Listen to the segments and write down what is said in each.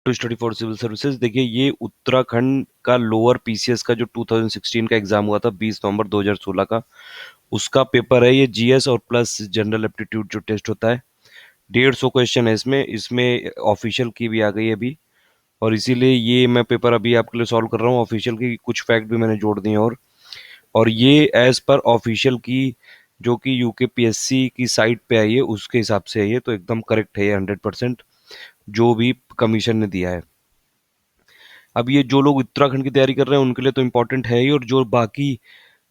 To study for civil services. देखिए, ये उत्तराखंड का लोअर पीसीएस का जो 2016 का एग्जाम हुआ था 20 नवंबर 2016 का, उसका पेपर है ये। जीएस और प्लस जनरल एप्टीट्यूड जो टेस्ट होता है, 150 क्वेश्चन है इसमें। इसमें ऑफिशियल की भी आ गई है अभी, और इसीलिए ये मैं पेपर अभी आपके लिए सॉल्व कर रहा हूँ। ऑफिशियल की कुछ फैक्ट भी मैंने जोड़ दिए हैं। और ये एज पर ऑफिशियल की, जो कि यूकेपीएससी की साइट पे आई है, उसके हिसाब से है ये, तो एकदम करेक्ट है ये 100%, जो भी कमीशन ने दिया है। अब ये जो लोग उत्तराखंड की तैयारी कर रहे हैं उनके लिए तो इम्पोर्टेंट है ही, और जो बाकी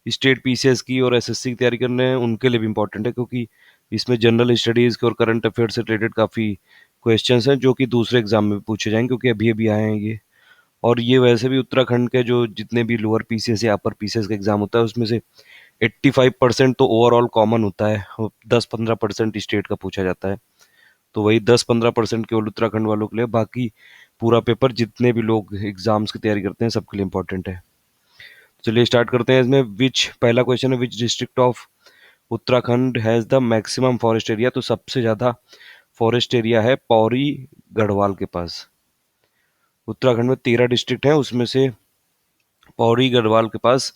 स्टेट पीसीएस की और एसएससी की तैयारी कर रहे हैं उनके लिए भी इम्पोर्टेंट है, क्योंकि इसमें जनरल स्टडीज के और करंट अफेयर से रिलेटेड काफ़ी क्वेश्चंस हैं जो कि दूसरे एग्जाम में भी पूछे जाएंगे, क्योंकि अभी अभी आए हैं ये। और ये वैसे भी उत्तराखंड के जो जितने भी लोअर पीसीएस या अपर पीसीएस का एग्जाम होता है, उसमें से 85% तो ओवरऑल कॉमन होता है, 10-15% स्टेट का पूछा जाता है। तो वही 10-15% केवल उत्तराखंड वालों के लिए, बाकी पूरा पेपर जितने भी लोग एग्जाम्स की तैयारी करते हैं सबके लिए इंपॉर्टेंट है। चलिए स्टार्ट करते हैं। इसमें विच, पहला क्वेश्चन है, which district of Uttarakhand has the maximum forest area. तो सबसे ज़्यादा फॉरेस्ट एरिया है पौरी गढ़वाल के पास। उत्तराखंड में 13 डिस्ट्रिक्ट हैं, उसमें से पौड़ी गढ़वाल के पास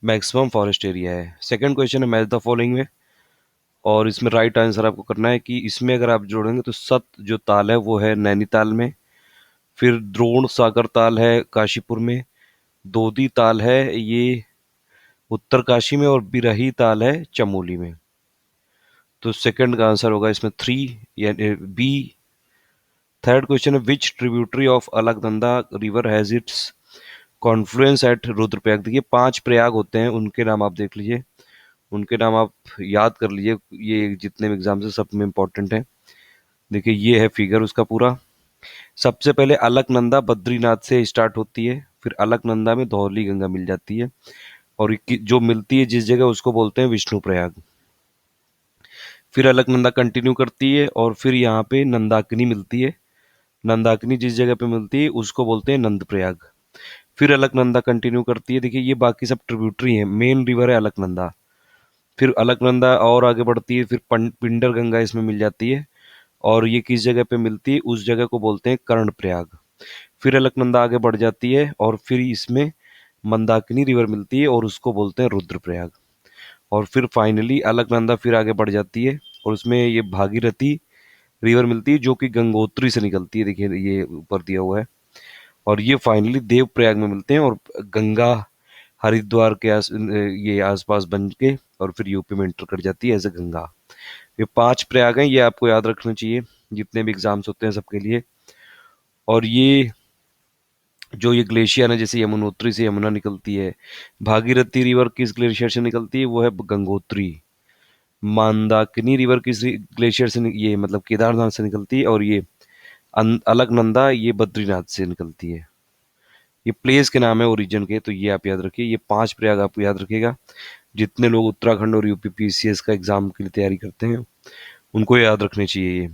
मैक्सिमम फॉरेस्ट एरिया है। सेकंड क्वेश्चन है, मैच द फॉलोइंग में, और इसमें राइट आंसर आपको करना है कि इसमें अगर आप जोड़ेंगे तो सत जो ताल है वो है नैनीताल में, फिर द्रोण सागर ताल है काशीपुर में, दोदी ताल है ये उत्तरकाशी में, और बिरही ताल है चमोली में। तो सेकंड का आंसर होगा इसमें 3, यानी बी। थर्ड क्वेश्चन है, which tributary of Alaknanda river has its confluence at Rudraprayag. देखिए 5 प्रयाग होते हैं, उनके नाम आप देख लीजिए, उनके नाम आप याद कर लीजिए, ये जितने भी एग्जाम्स हैं सब में इंपॉर्टेंट है। देखिए ये है फिगर उसका पूरा। सबसे पहले अलकनंदा बद्रीनाथ से स्टार्ट होती है, फिर अलकनंदा में धौली गंगा मिल जाती है, और जो मिलती है जिस जगह उसको बोलते हैं विष्णु प्रयाग। फिर अलकनंदा कंटिन्यू करती है और फिर यहाँ पे नंदाकिनी मिलती है। नंदाकिनी जिस जगह पे मिलती है उसको बोलते हैं नंद प्रयाग। फिर अलकनंदा कंटिन्यू करती है। देखिए ये बाकी सब ट्रिब्यूटरी हैं, मेन रिवर है अलकनंदा। फिर अलकनंदा और आगे बढ़ती है, फिर पिंडर गंगा इसमें मिल जाती है, और ये किस जगह पे मिलती है उस जगह को बोलते हैं कर्णप्रयाग। फिर अलकनंदा आगे बढ़ जाती है और फिर इसमें मंदाकिनी रिवर मिलती है और उसको बोलते हैं रुद्रप्रयाग। और फिर फाइनली अलकनंदा फिर आगे बढ़ जाती है और उसमें ये भागीरथी रिवर मिलती है जो कि गंगोत्री से निकलती है। देखिए ये ऊपर दिया हुआ है, और ये फाइनली देवप्रयाग में मिलते हैं, और गंगा हरिद्वार के ये आसपास बन के और फिर यूपी में इंटर कर जाती है एज ए गंगा। ये 5 प्रयाग हैं, ये आपको याद रखना चाहिए जितने भी एग्जाम्स होते हैं सबके लिए। और ये जो ये ग्लेशियर है, जैसे यमुनोत्री से यमुना निकलती है, भागीरथी रिवर किस ग्लेशियर से निकलती है, वो है गंगोत्री। मंदाकिनी रिवर किस ग्लेशियर से ये मतलब केदारनाथ से निकलती है, और ये अलकनंदा ये बद्रीनाथ से निकलती है। ये प्लेस के नाम है ओरिजिन के, तो ये आप याद रखिए। ये 5 प्रयाग आप याद रखिएगा, जितने लोग उत्तराखंड और यूपी पीसीएस का एग्जाम के लिए तैयारी करते हैं उनको याद रखने चाहिए ये।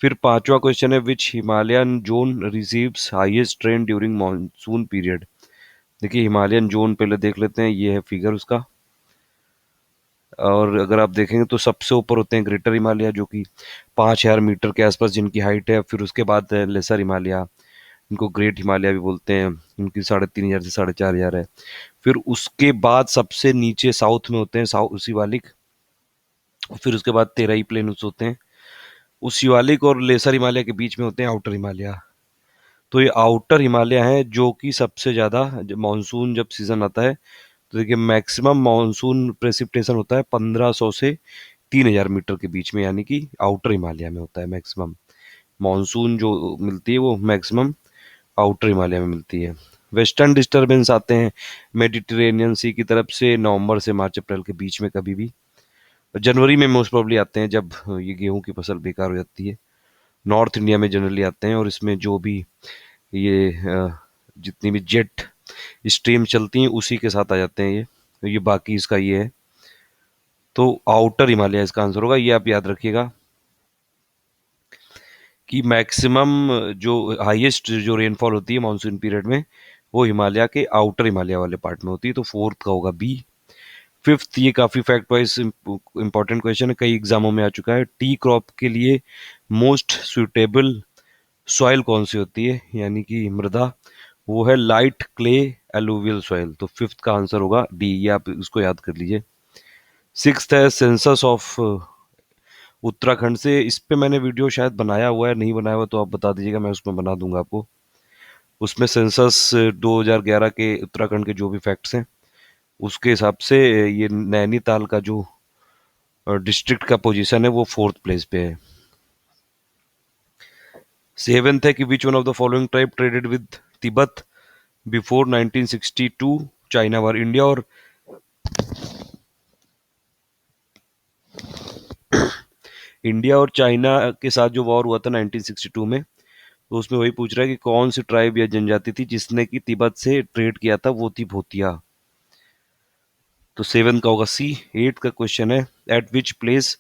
फिर पांचवा क्वेश्चन है, which Himalayan zone receives highest rain during monsoon period. देखिए हिमालयन जोन पहले देख लेते हैं, ये है फिगर उसका। और अगर आप देखेंगे तो सबसे ऊपर होते हैं ग्रेटर हिमालय, जो कि 5,000 मीटर के आसपास जिनकी हाइट है। फिर उसके बाद है लेसर हिमालय, इनको ग्रेट हिमालय भी बोलते हैं, उनकी 3,500 से 4,500 है। फिर उसके बाद सबसे नीचे साउथ में होते हैं साउथ शिवालिक, फिर उसके बाद तेराई प्लेन्स होते हैं। उस शिवालिक और लेसर हिमालय के बीच में होते हैं आउटर हिमालय। तो ये आउटर हिमालय है जो कि सबसे ज़्यादा, मानसून जब सीजन आता है तो देखिए मैक्सिमम मानसून प्रेसिपिटेशन होता है 1500 से 3,000 मीटर के बीच में, यानी कि आउटर हिमालय में होता है मैक्सिमम। मानसून जो मिलती है वो मैक्सिमम आउटर हिमालय में मिलती है। वेस्टर्न डिस्टर्बेंस आते हैं मेडिटेरेनियन सी की तरफ से नवंबर से मार्च अप्रैल के बीच में कभी भी। जनवरी में मोस्ट प्रॉब्ली आते हैं जब ये गेहूं की फसल बेकार हो जाती है। नॉर्थ इंडिया में जनरली आते हैं, और इसमें जो भी ये जितनी भी जेट स्ट्रीम चलती हैं उसी के साथ आ जाते हैं ये। तो ये बाकी इसका ये है, तो आउटर हिमालय इसका आंसर होगा। ये आप याद रखिएगा कि मैक्सिमम जो हाईएस्ट जो रेनफॉल होती है मानसून पीरियड में वो हिमालय के आउटर हिमालय वाले पार्ट में होती है, तो फोर्थ का होगा बी। फिफ्थ, ये काफ़ी फैक्ट वाइज इंपॉर्टेंट क्वेश्चन है, कई एग्जामों में आ चुका है। टी क्रॉप के लिए मोस्ट सुटेबल सॉइल कौन सी होती है यानी कि मृदा, वो है लाइट क्ले एलुवियल सॉइल। तो फिफ्थ का आंसर होगा डी, ये आप इसको याद कर लीजिए। सिक्स्थ है सेंसस ऑफ उत्तराखंड से, इस पे मैंने वीडियो शायद बनाया हुआ है, नहीं बनाया हुआ तो आप बता दीजिएगा, मैं उसमें बना दूंगा आपको। उसमें सेंसस 2011 के उत्तराखंड के जो भी फैक्ट्स हैं उसके हिसाब से ये नैनीताल का जो डिस्ट्रिक्ट का पोजीशन है वो फोर्थ प्लेस पे है। सेवेंथ है कि which one of the following tribe traded with Tibet before 1962 China war. India और चाइना के साथ जो वॉर हुआ था 1962 में, तो उसमें वही पूछ रहा है कि कौन सी ट्राइब या जनजाति थी जिसने कि तिब्बत से ट्रेड किया था, वो थी भूतिया। तो सेवन का होगा सी। एट का क्वेश्चन है at which place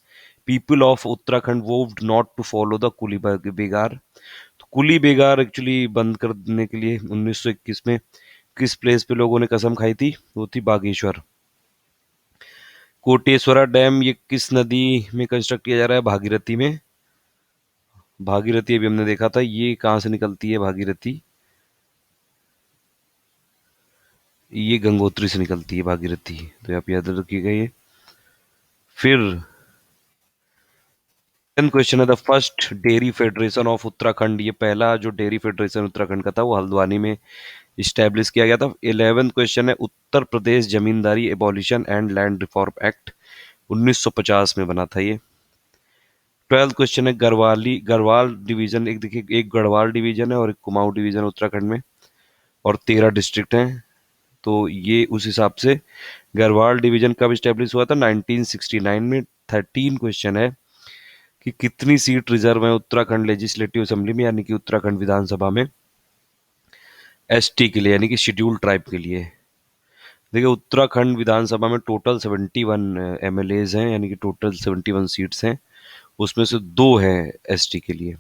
people of Uttarakhand vowed not to follow the Coolie Begar. तो कुली बेगार एक्चुअली बंद करने के लिए 1921 में किस प्लेस पे लोगों ने कसम खाई थी, वो थी बागेश्वर। कोटेश्वरा डैम ये किस नदी में कंस्ट्रक्ट किया जा रहा है, भागीरथी में। भागीरथी अभी हमने देखा था, ये कहाँ से निकलती है भागीरथी, ये गंगोत्री से निकलती है भागीरथी, तो आप याद रखिएगा ये। फिर क्वेश्चन है the first dairy federation of Uttarakhand, ये पहला जो डेयरी फेडरेशन उत्तराखंड का था वो हल्द्वानी में इस्टेब्लिश किया गया था। 11th क्वेश्चन है Uttar Pradesh Zamindari abolition and land reform act 1950 में बना था ये। 12th क्वेश्चन है गढ़वाल डिवीजन, एक देखिए एक गढ़वाल डिवीजन है और एक कुमाऊं डिवीजन उत्तराखंड में, और 13 डिस्ट्रिक्ट हैं। तो ये उस हिसाब से गढ़वाल डिवीजन कब स्टेब्लिश हुआ था, 1969 में। 13 क्वेश्चन है कि कितनी सीट रिजर्व है उत्तराखंड लेजिस्लेटिव असेंबली में यानी कि उत्तराखंड विधानसभा में एसटी के लिए यानी कि शेड्यूल्ड ट्राइब के लिए। देखिए उत्तराखंड विधानसभा में टोटल 71 एमएलएज हैं यानी कि टोटल 71 सीट्स हैं, उसमें से 2 हैं एसटी के लिए।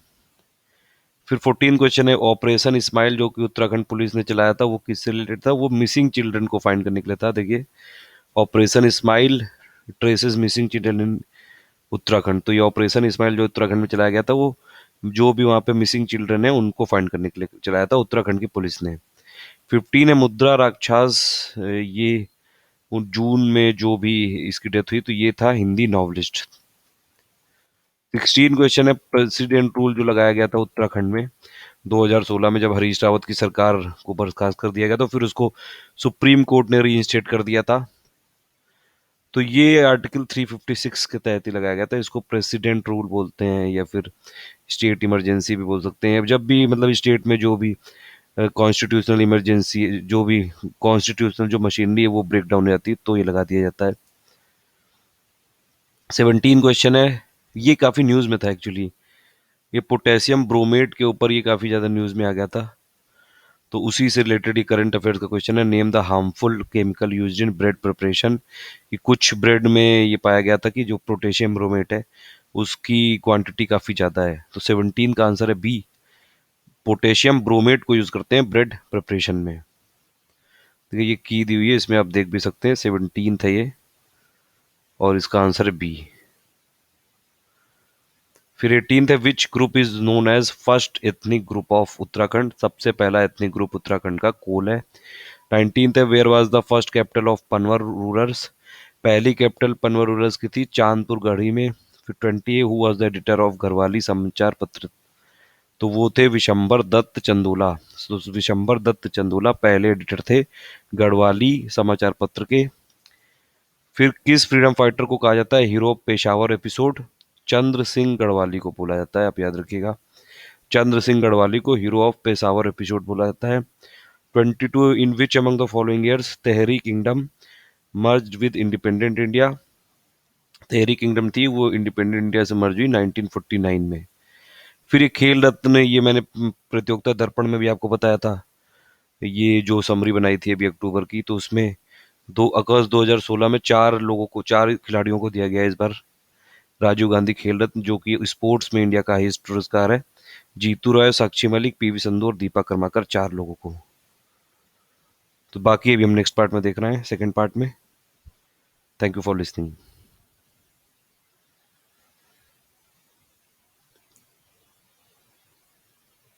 फिर 14 क्वेश्चन है ऑपरेशन स्माइल जो कि उत्तराखंड पुलिस ने चलाया था वो किससे रिलेटेड था, वो मिसिंग चिल्ड्रन को फाइंड करने के लिए था। देखिए operation smile traces missing children in Uttarakhand, तो ये ऑपरेशन स्माइल जो उत्तराखंड में चलाया गया था वो जो भी वहाँ पे मिसिंग चिल्ड्रन है उनको फाइंड करने के लिए चलाया था उत्तराखंड की पुलिस ने। 15 है मुद्रा राक्षस, ये जून में जो भी इसकी डेथ हुई तो ये था हिंदी नॉवलिस्ट। 16 क्वेश्चन है प्रेसिडेंट रूल जो लगाया गया था उत्तराखंड में 2016 में, जब हरीश रावत की सरकार को बर्खास्त कर दिया गया तो फिर उसको सुप्रीम कोर्ट ने रीइंस्टेट कर दिया था। तो ये आर्टिकल 356 के तहत ही लगाया गया था, इसको प्रेसिडेंट रूल बोलते हैं या फिर स्टेट इमरजेंसी भी बोल सकते हैं। जब भी मतलब स्टेट में जो भी कॉन्स्टिट्यूशनल इमरजेंसी, जो भी कॉन्स्टिट्यूशनल जो मशीनरी है वो ब्रेक डाउन हो जाती है तो ये लगा दिया जाता है। 17 क्वेश्चन है, ये काफ़ी न्यूज़ में था एक्चुअली, ये पोटेशियम ब्रोमेट के ऊपर ये काफ़ी ज़्यादा न्यूज़ में आ गया था, तो उसी से रिलेटेड ये करंट अफेयर्स का क्वेश्चन है। Name the harmful chemical used in bread preparation, कि कुछ ब्रेड में ये पाया गया था कि जो पोटेशियम ब्रोमेट है उसकी क्वांटिटी काफ़ी ज़्यादा है। तो 17 का आंसर है बी, पोटेशियम ब्रोमेट को यूज़ करते हैं ब्रेड प्रिपरेशन में। देखिए ये की दी हुई है, इसमें आप देख भी सकते हैं 17 था ये, और इसका आंसर है बी। फिर 18 है which group is known as first ethnic group of Uttarakhand, सबसे पहला एथनिक ग्रुप उत्तराखंड का कोल है। 19th है where was the first capital of Panwar rulers, पहली कैपिटल पनवर रूरल्स की थी चांदपुर गढ़ी में। फिर 20 who was the editor of Garhwali समाचार पत्र, तो वो थे विशंबर दत्त चंदोला। तो विशंबर दत्त चंदोला पहले एडिटर थे गढ़वाली समाचार पत्र के। फिर किस फ्रीडम फाइटर को कहा जाता है hero of Peshawar episode, Chandra Singh Garhwali को बोला जाता है, आप याद रखिएगा चंद्र सिंह गढ़वाली को हीरो ऑफ पेशावर एपिसोड बोला जाता है। 22 in which among the following years Tehri kingdom merge with independent India, Tehri kingdom थी वो इंडिपेंडेंट इंडिया से मर्ज हुई 1949 में। फिर ये खेल रत्न, ये मैंने प्रतियोगिता दर्पण में भी आपको बताया था, ये जो समरी बनाई थी अभी अक्टूबर की, तो उसमें 2 अगस्त 2016 में 4 खिलाड़ियों को दिया गया इस बार राजीव गांधी खेल रत्न, जो कि स्पोर्ट्स में इंडिया का हाईएस्ट पुरस्कार है। जीतू रॉय, साक्षी मलिक, पीवी संधू और दीपा कर्माकर, 4 लोगों को। तो बाकी अभी हम नेक्स्ट पार्ट में देख रहे हैं, सेकंड पार्ट में। Thank you for listening.